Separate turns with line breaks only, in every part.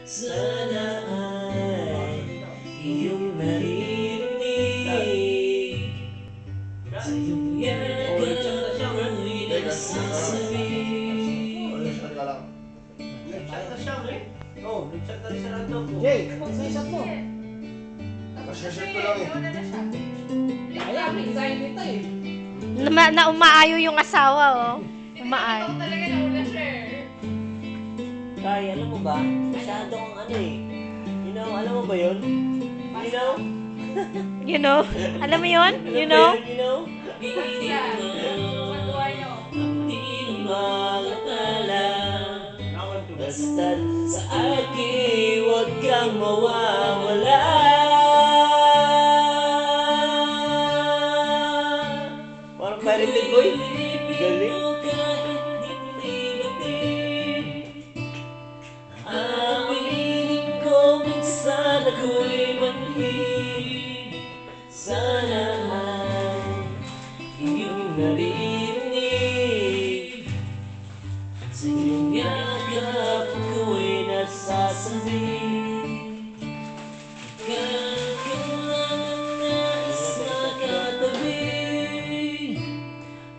Sana ay iyong naririnig sa iyong yakap ako'y nagsasabi.
Nag-chat na siya, eh. Oo, nag-chat na rin siya ng ko.
Jay, mag-chat mo.
Masya-share ko lang eh.
Kaya, resign nito eh.
Na umaayo yung asawa, oh. Umaayo.
Talaga nauna siya.
Kay, alam mo ba? Masyado kang ano eh. You know, alam mo ba yun? You know?
You know? Alam mo yun? You know?
You know?
Basta. Pagkuha niyo.
Di makakala. Basta't sa akin, huwag kang mawawala. Parang pirated boy. Galing. Aminin ko minsan ako'y manhid. Sana ay iyong naririnig. Sa iyong yakap ako'y nasasabi. Ikaw lang ang nais makatabi.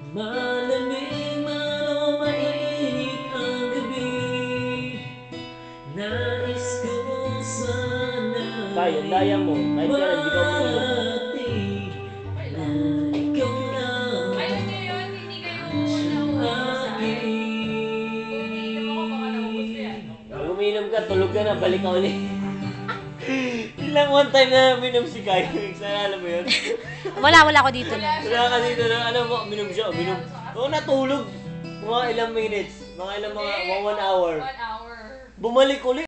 Malamig man o mainit ang gabi. Nais ko sana
Kaya, daya mo. Kahit kaya, hindi ka umulong.
na ikaw na
Alam niyo yun, hindi kayo naubos sa akin. Umiinom ako, baka naubos ko yan.
Pag uminom ka, tulog ka na, balik ka ulit. Ilang one time na uminom si Kai. Sana alam mo yun?
Wala ako dito na.
Wala ka dito na, alam mo, uminom siya, uminom. Oo, natulog. Mga ilang minutes, mga 1 hour.
1 hour.
Bumalik ulit.